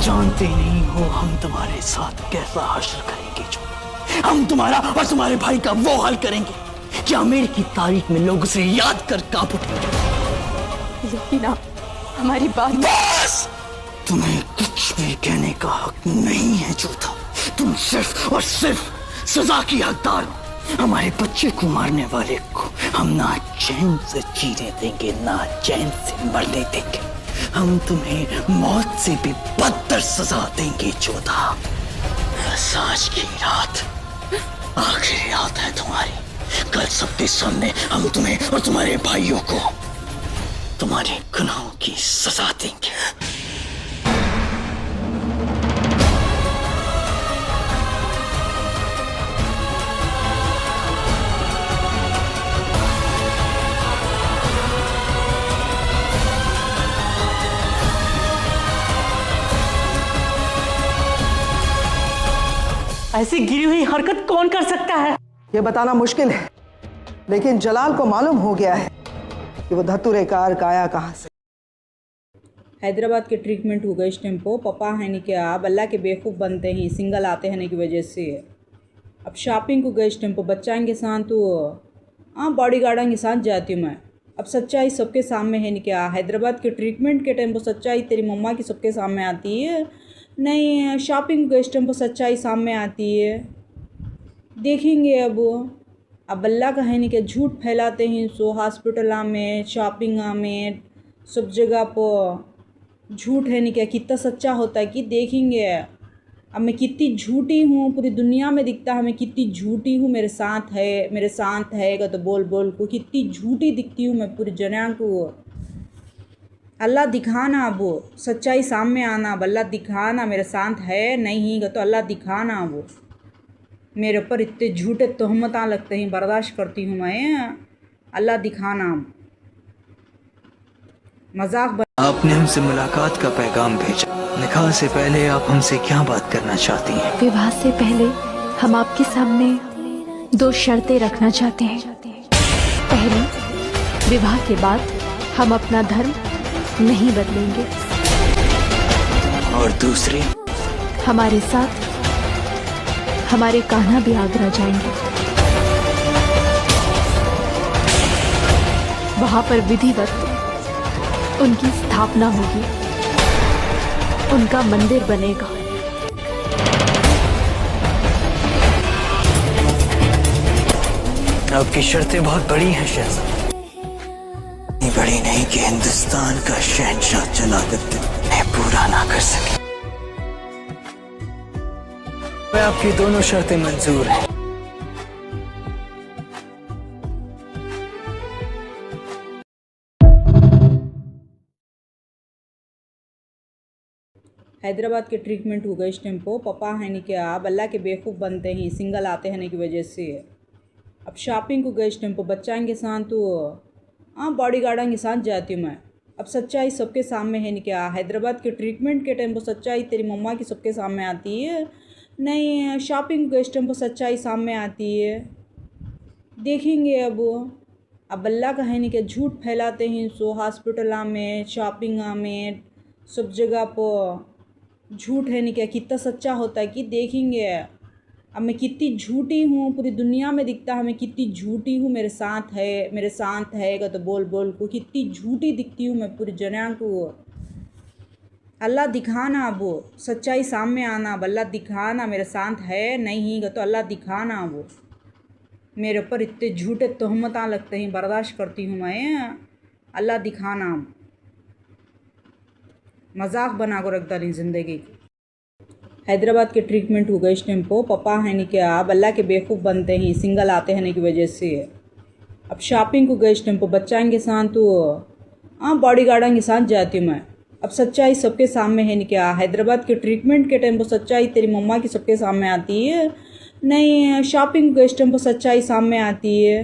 जानते नहीं हो हम तुम्हारे साथ कैसा हश्र करेंगे। जो हम तुम्हारा और तुम्हारे भाई का वो हाल करेंगे क्या मेरे की तारीख में लोग उसे याद कर कांप उठेंगे। लेकिन आप हमारी बात। बस तुम्हें कुछ भी कहने का हक नहीं है जोधा। तुम सिर्फ और सिर्फ सजा की हकदार हो। हमारे बच्चे को मारने वाले को हम ना चैन से जीने देंगे ना चैन से मरने देंगे। हम तुम्हें मौत से भी बदतर सजा देंगे जोधा। बस आज की रात आखिरी रात है तुम्हारी। कल सबके सामने हम तुम्हें और तुम्हारे भाइयों को तुम्हारे गुनाहों की सजा देंगे। ऐसी गिरी हुई हरकत कौन कर सकता है? ये बताना मुश्किल है, लेकिन जलाल को मालूम हो गया है कि वो धतुरेकार काया कहाँ से। हैदराबाद के ट्रीटमेंट हो गए इस टेम्पो पपा है नहीं क्या। अब अल्लाह के बेवकूफ़ बनते हैं सिंगल आते हैं की वजह से। अब शॉपिंग को गए इस टेम्पो बच्चाएँ के साथ तो हाँ बॉडी गार्डन के साथ जाती हूँ मैं। अब सच्चाई सबके सामने है नहीं क्या। हैदराबाद के ट्रीटमेंट के टेम्पो सच्चाई तेरी मम्मा की सबके सामने आती है। नहीं शॉपिंग के इस टेम्पो सच्चाई सामने आती है। देखेंगे अब अल्लाह का है नहीं क्या। झूठ फैलाते हैं सो हॉस्पिटल में शॉपिंग में सब जगह पर झूठ है नहीं क्या। कितना सच्चा होता है कि देखेंगे। अब मैं कितनी झूठी हूँ पूरी दुनिया में दिखता है मैं कितनी झूठी हूँ। मेरे साथ है तो बोल बोल को कितनी झूठी दिखती हूँ मैं पूरी दुनिया को। अल्लाह दिखाना अब सच्चाई सामने आना। अब अल्लाह दिखाना मेरे साथ है नहीं तो अल्लाह दिखाना। वो मेरे ऊपर इतने झूठे तोहमत लगते हैं बर्दाश्त करती हूँ मैं। अल्लाह दिखाना मजाक। आपने हमसे मुलाकात का पैगाम भेजा। निकाह से पहले आप हमसे क्या बात करना चाहती हैं? विवाह से पहले हम आपके सामने 2 शर्तें रखना चाहते हैं। पहली, विवाह के बाद हम अपना धर्म नहीं बदलेंगे। और दूसरी, हमारे साथ हमारे कान्हा भी आगरा जाएंगे। वहां पर विधिवत उनकी स्थापना होगी, उनका मंदिर बनेगा। आपकी शर्तें बहुत बड़ी हैं शहजाद। इतनी बड़ी नहीं कि हिंदुस्तान का शहंशाह जलालुद्दीन मैं पूरा ना कर सके। मैं आपकी दोनों शर्तें मंजूर हैं। हैदराबाद के ट्रीटमेंट हो गए इस टेम्पो पपा है नहीं क्या। अब अल्लाह के बेवकूफ़ बनते हैं सिंगल आते हैं की वजह से। अब शॉपिंग को गए इस टेम्पो बच्चाएँ के साथ तो हाँ बॉडी गार्डन के साथ जाती हूँ मैं। अब सच्चाई सबके सामने है नहीं क्या। हैदराबाद के ट्रीटमेंट के टेम्पो सच्चाई तेरी मम्मा की सबके सामने आती है। नहीं शॉपिंग के इस टेम्पो सच्चाई सामने आती है। देखेंगे अब अल्लाह का है नहीं क्या। झूठ फैलाते हैं सो हॉस्पिटल में शॉपिंग में सब जगह पर झूठ है नहीं क्या। कितना सच्चा होता है कि देखेंगे। अब मैं कितनी झूठी हूँ पूरी दुनिया में दिखता है मैं कितनी झूठी हूँ। मेरे साथ है तो बोल बोल को कितनी झूठी दिखती हूँ मैं पूरी दुनिया को। अल्लाह दिखाना अब सच्चाई सामने आना। अब अल्लाह दिखाना मेरे साथ है नहीं तो अल्लाह दिखाना। वो मेरे ऊपर इतने झूठे तोहमत लगते हैं बर्दाश्त करती हूँ मैं। अल्लाह दिखाना मजाक बना कर रख डाली ज़िंदगी की। हैदराबाद के ट्रीटमेंट हो गए इस टेम्पो पपा है नहीं क्या। अब अल्लाह के बेवकूफ़ बनते हैं सिंगल आते हैं की वजह से। अब शॉपिंग को गए इस टेम्पो बच्चाएँ के साथ तो हाँ बॉडी गार्डन के साथ जाती हूँ मैं। अब सच्चाई सबके सामने है नहीं क्या। हैदराबाद के ट्रीटमेंट के टेम्पो सच्चाई तेरी मम्मा की सबके सामने आती है। नहीं शॉपिंग के इस टेम्पो सच्चाई सामने आती है।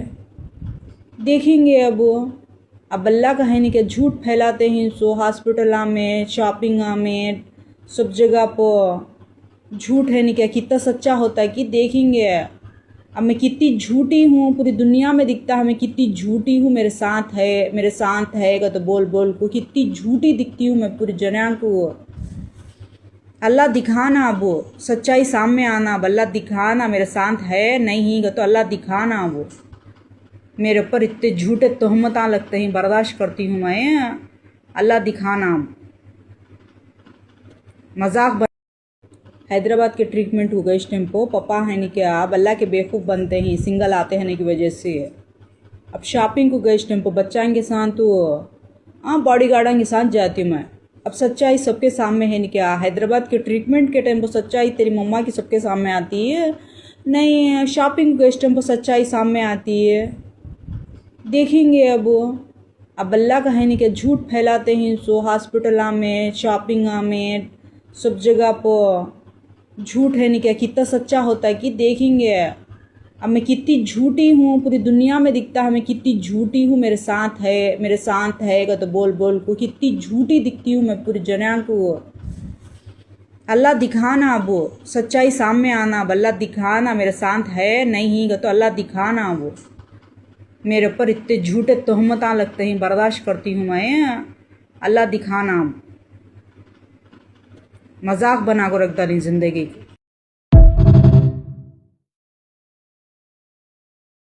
देखेंगे अब अल्लाह का है नहीं क्या। झूठ फैलाते हैं सो हॉस्पिटल में शॉपिंग में सब जगह पर झूठ है नहीं क्या। कितना सच्चा होता है कि देखेंगे। अब मैं कितनी झूठी हूँ पूरी दुनिया में दिखता है मैं कितनी झूठी हूँ। मेरे साथ है तो बोल बोल को कितनी झूठी दिखती हूँ मैं पूरी दुनिया को। अल्लाह दिखाना वो सच्चाई सामने आना, अब अल्लाह दिखाना मेरे साथ है नहीं है तो अल्लाह दिखाना वो मेरे ऊपर इतने झूठे तोहमत लगते हैं, बर्दाश्त करती हूँ मैं। अल्लाह दिखाना मजाक हैदराबाद के ट्रीटमेंट होगा इस टाइम को पापा है नहीं क्या, अब अल्लाह के बेवकूफ़ बनते हैं सिंगल आते हैं की वजह से। अब शॉपिंग को गए इस टाइम को बच्चाओं के साथ तो बॉडी गार्डों के साथ जाती हूँ मैं। अब सच्चाई सबके सामने है नहीं क्या, हैदराबाद के ट्रीटमेंट के टाइम पर सच्चाई तेरी मम्मा की सबके सामने आती है, नहीं शॉपिंग के इस टाइम पर सच्चाई सामने आती है। देखेंगे अब अल्लाह का है नहीं क्या, झूठ फैलाते हैं सो हॉस्पिटल में शॉपिंग में सब जगह पर झूठ है नहीं क्या, कितना सच्चा होता है कि देखेंगे। अब मैं कितनी झूठी हूँ, पूरी दुनिया में दिखता है मैं कितनी झूठी हूँ, मेरे साथ है तो बोल बोल को कितनी झूठी दिखती हूँ मैं पूरी दुनिया को। अल्लाह दिखाना वो सच्चाई सामने आना, अब अल्लाह दिखाना मेरे साथ है नहीं है तो अल्लाह दिखाना वो मेरे ऊपर इतने झूठे तोहमत लगते हैं, बर्दाश्त करती हूँ मैं। अल्लाह दिखाना मजाक बना को रखता नहीं ज़िंदगी की।